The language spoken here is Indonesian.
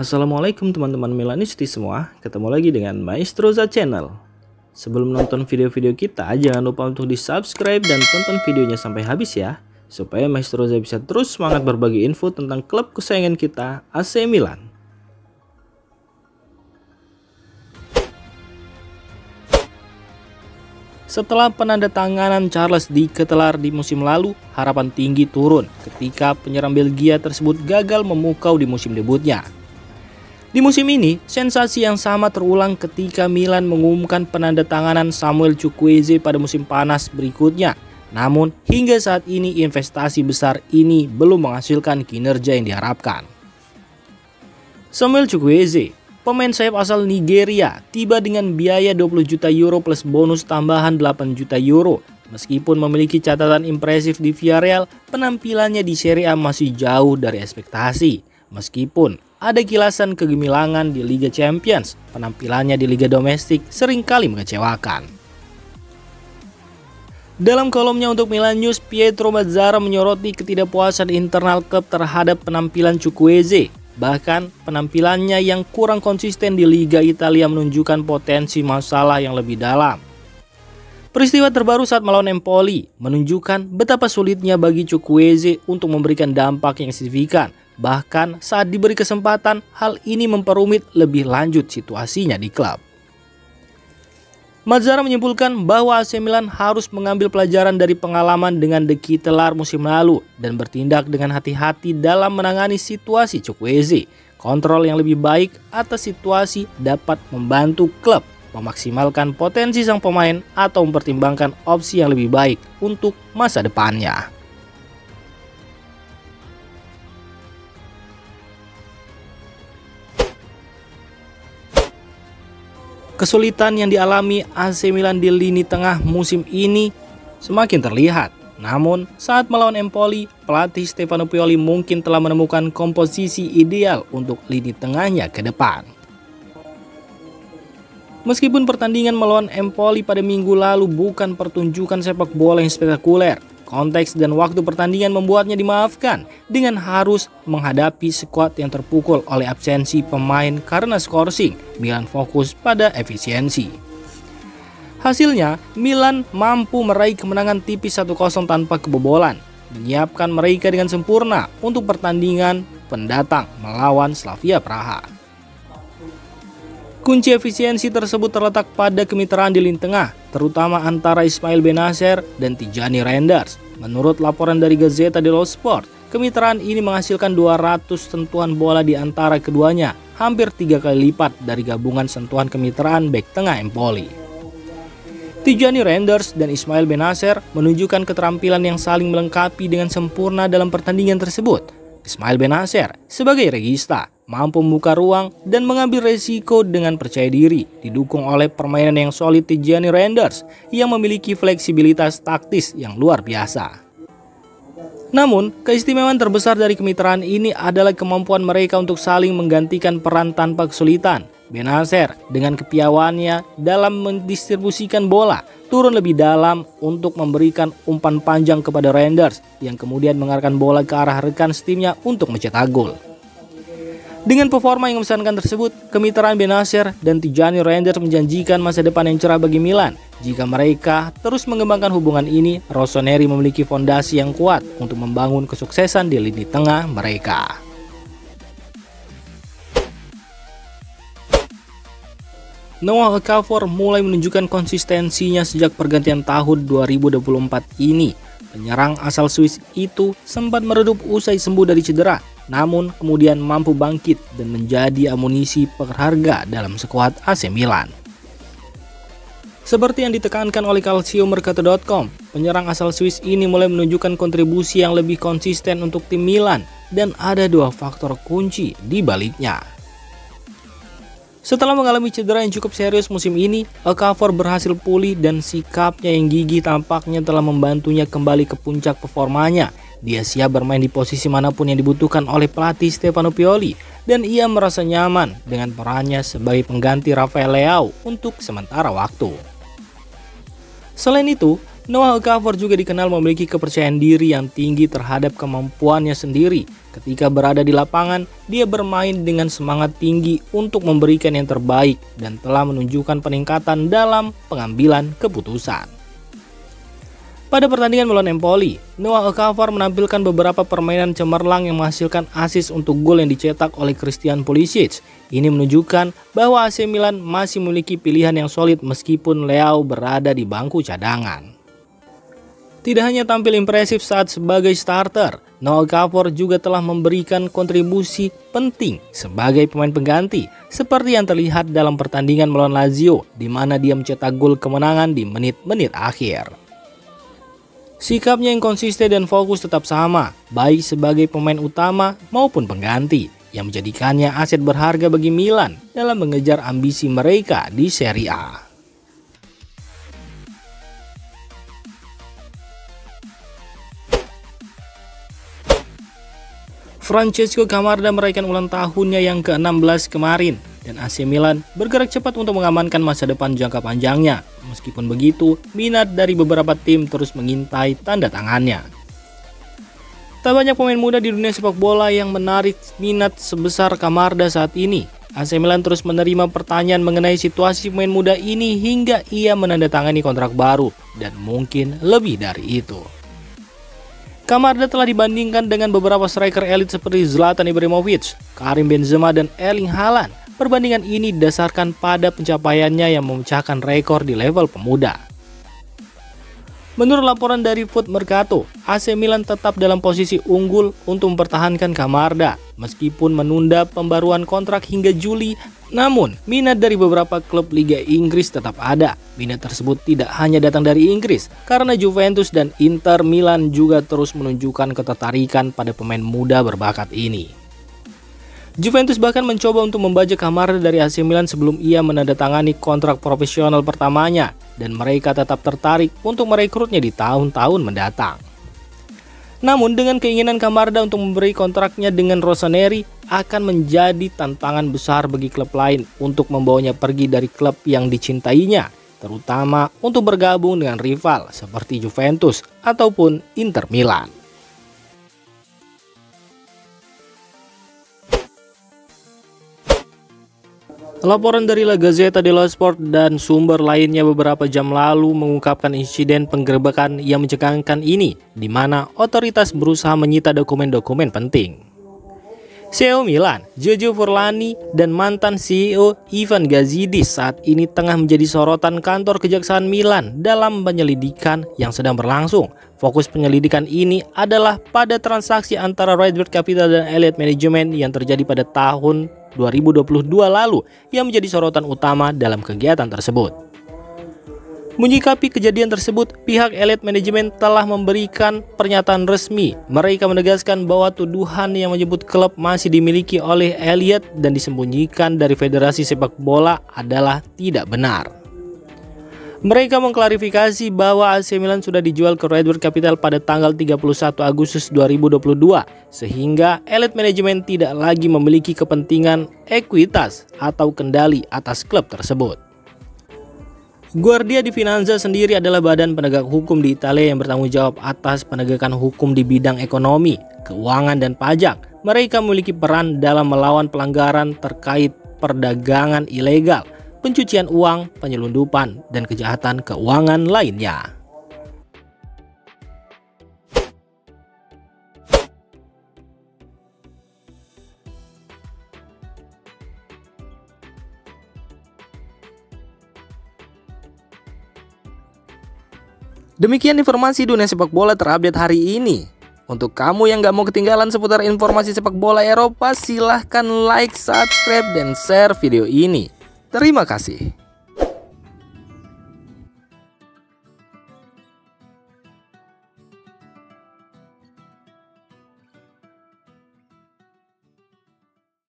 Assalamualaikum teman-teman Milanisti semua, ketemu lagi dengan Maestroza Channel. Sebelum nonton video-video kita, jangan lupa untuk di subscribe dan tonton videonya sampai habis ya, supaya Maestroza bisa terus semangat berbagi info tentang klub kesayangan kita, AC Milan. Setelah penandatanganan Charles di Ketelaar di musim lalu, harapan tinggi turun ketika penyerang Belgia tersebut gagal memukau di musim debutnya. Di musim ini, sensasi yang sama terulang ketika Milan mengumumkan penandatanganan Samuel Chukwueze pada musim panas berikutnya. Namun, hingga saat ini investasi besar ini belum menghasilkan kinerja yang diharapkan. Samuel Chukwueze, pemain sayap asal Nigeria, tiba dengan biaya 20 juta euro plus bonus tambahan 8 juta euro. Meskipun memiliki catatan impresif di Villarreal, penampilannya di Serie A masih jauh dari ekspektasi. Meskipun ada kilasan kegemilangan di Liga Champions, penampilannya di Liga Domestik seringkali mengecewakan. Dalam kolomnya untuk Milan News, Pietro Mazzara menyoroti ketidakpuasan internal klub terhadap penampilan Chukwueze. Bahkan penampilannya yang kurang konsisten di Liga Italia menunjukkan potensi masalah yang lebih dalam. Peristiwa terbaru saat melawan Empoli menunjukkan betapa sulitnya bagi Chukwueze untuk memberikan dampak yang signifikan. Bahkan saat diberi kesempatan, hal ini memperumit lebih lanjut situasinya di klub. Mazzara menyimpulkan bahwa AC Milan harus mengambil pelajaran dari pengalaman dengan De Ketelaar musim lalu dan bertindak dengan hati-hati dalam menangani situasi Chukwueze. Kontrol yang lebih baik atas situasi dapat membantu klub memaksimalkan potensi sang pemain atau mempertimbangkan opsi yang lebih baik untuk masa depannya. Kesulitan yang dialami AC Milan di lini tengah musim ini semakin terlihat. Namun, saat melawan Empoli, pelatih Stefano Pioli mungkin telah menemukan komposisi ideal untuk lini tengahnya ke depan. Meskipun pertandingan melawan Empoli pada minggu lalu bukan pertunjukan sepak bola yang spektakuler, konteks dan waktu pertandingan membuatnya dimaafkan dengan harus menghadapi skuad yang terpukul oleh absensi pemain karena skorsing. Milan fokus pada efisiensi. Hasilnya, Milan mampu meraih kemenangan tipis 1-0 tanpa kebobolan, menyiapkan mereka dengan sempurna untuk pertandingan pendatang melawan Slavia Praha. Kunci efisiensi tersebut terletak pada kemitraan di lini tengah, terutama antara Ismail Benacer dan Tijani Reinders. Menurut laporan dari Gazzetta dello Sport, kemitraan ini menghasilkan 200 sentuhan bola di antara keduanya, hampir 3 kali lipat dari gabungan sentuhan kemitraan bek tengah Empoli. Tijani Reinders dan Ismail Benacer menunjukkan keterampilan yang saling melengkapi dengan sempurna dalam pertandingan tersebut. Ismail Benacer sebagai regista mampu membuka ruang dan mengambil resiko dengan percaya diri, didukung oleh permainan yang solid Tijani Reinders yang memiliki fleksibilitas taktis yang luar biasa. Namun, keistimewaan terbesar dari kemitraan ini adalah kemampuan mereka untuk saling menggantikan peran tanpa kesulitan. Benacer dengan kepiawannya dalam mendistribusikan bola turun lebih dalam untuk memberikan umpan panjang kepada Reinders yang kemudian mengarahkan bola ke arah rekan setimnya untuk mencetak gol. Dengan performa yang membosankan tersebut, kemitraan Benacer dan Tijani Reinders menjanjikan masa depan yang cerah bagi Milan. Jika mereka terus mengembangkan hubungan ini, Rossoneri memiliki fondasi yang kuat untuk membangun kesuksesan di lini tengah mereka. Noah Okafor mulai menunjukkan konsistensinya sejak pergantian tahun 2024 ini. Penyerang asal Swiss itu sempat meredup usai sembuh dari cedera, namun kemudian mampu bangkit dan menjadi amunisi berharga dalam skuad AC Milan. Seperti yang ditekankan oleh calciomercato.com, penyerang asal Swiss ini mulai menunjukkan kontribusi yang lebih konsisten untuk tim Milan dan ada dua faktor kunci di baliknya. Setelah mengalami cedera yang cukup serius musim ini, Okafor berhasil pulih dan sikapnya yang gigih tampaknya telah membantunya kembali ke puncak performanya. Dia siap bermain di posisi manapun yang dibutuhkan oleh pelatih Stefano Pioli dan ia merasa nyaman dengan perannya sebagai pengganti Rafael Leao untuk sementara waktu. Selain itu, Noah Okafor juga dikenal memiliki kepercayaan diri yang tinggi terhadap kemampuannya sendiri. Ketika berada di lapangan, dia bermain dengan semangat tinggi untuk memberikan yang terbaik dan telah menunjukkan peningkatan dalam pengambilan keputusan. Pada pertandingan melawan Empoli, Noah Okafor menampilkan beberapa permainan cemerlang yang menghasilkan assist untuk gol yang dicetak oleh Christian Pulisic. Ini menunjukkan bahwa AC Milan masih memiliki pilihan yang solid meskipun Leao berada di bangku cadangan. Tidak hanya tampil impresif saat sebagai starter, Noah Okafor juga telah memberikan kontribusi penting sebagai pemain pengganti, seperti yang terlihat dalam pertandingan melawan Lazio, di mana dia mencetak gol kemenangan di menit-menit akhir. Sikapnya yang konsisten dan fokus tetap sama, baik sebagai pemain utama maupun pengganti, yang menjadikannya aset berharga bagi Milan dalam mengejar ambisi mereka di Serie A. Francesco Camarda merayakan ulang tahunnya yang ke-16 kemarin, dan AC Milan bergerak cepat untuk mengamankan masa depan jangka panjangnya. Meskipun begitu, minat dari beberapa tim terus mengintai tanda tangannya. Tak banyak pemain muda di dunia sepak bola yang menarik minat sebesar Camarda saat ini. AC Milan terus menerima pertanyaan mengenai situasi pemain muda ini hingga ia menandatangani kontrak baru, dan mungkin lebih dari itu. Camarda telah dibandingkan dengan beberapa striker elit seperti Zlatan Ibrahimovic, Karim Benzema, dan Erling Haaland. Perbandingan ini didasarkan pada pencapaiannya yang memecahkan rekor di level pemuda. Menurut laporan dari Foot Mercato, AC Milan tetap dalam posisi unggul untuk mempertahankan Camarda meskipun menunda pembaruan kontrak hingga Juli. Namun, minat dari beberapa klub Liga Inggris tetap ada. Minat tersebut tidak hanya datang dari Inggris, karena Juventus dan Inter Milan juga terus menunjukkan ketertarikan pada pemain muda berbakat ini. Juventus bahkan mencoba untuk membajak Camarda dari AC Milan sebelum ia menandatangani kontrak profesional pertamanya, dan mereka tetap tertarik untuk merekrutnya di tahun-tahun mendatang. Namun dengan keinginan Camarda untuk memberi kontraknya dengan Rossoneri akan menjadi tantangan besar bagi klub lain untuk membawanya pergi dari klub yang dicintainya, terutama untuk bergabung dengan rival seperti Juventus ataupun Inter Milan. Laporan dari La Gazzetta dello Sport dan sumber lainnya beberapa jam lalu mengungkapkan insiden penggerebekan yang mencengangkan ini, di mana otoritas berusaha menyita dokumen-dokumen penting. CEO Milan, Giorgio Furlani, dan mantan CEO Ivan Gazidis saat ini tengah menjadi sorotan kantor Kejaksaan Milan dalam penyelidikan yang sedang berlangsung. Fokus penyelidikan ini adalah pada transaksi antara Redbird Capital dan Elliott Management yang terjadi pada tahun 2022 lalu yang menjadi sorotan utama dalam kegiatan tersebut. Menyikapi kejadian tersebut, pihak Elliott Management telah memberikan pernyataan resmi. Mereka menegaskan bahwa tuduhan yang menyebut klub masih dimiliki oleh Elliott dan disembunyikan dari Federasi Sepak Bola adalah tidak benar. Mereka mengklarifikasi bahwa AC Milan sudah dijual ke Redbird Capital pada tanggal 31 Agustus 2022, sehingga Elliott Management tidak lagi memiliki kepentingan ekuitas atau kendali atas klub tersebut. Guardia di Finanza sendiri adalah badan penegak hukum di Italia yang bertanggung jawab atas penegakan hukum di bidang ekonomi, keuangan, dan pajak. Mereka memiliki peran dalam melawan pelanggaran terkait perdagangan ilegal, pencucian uang, penyelundupan, dan kejahatan keuangan lainnya. Demikian informasi dunia sepak bola terupdate hari ini. Untuk kamu yang gak mau ketinggalan seputar informasi sepak bola Eropa, silahkan like, subscribe, dan share video ini. Terima kasih.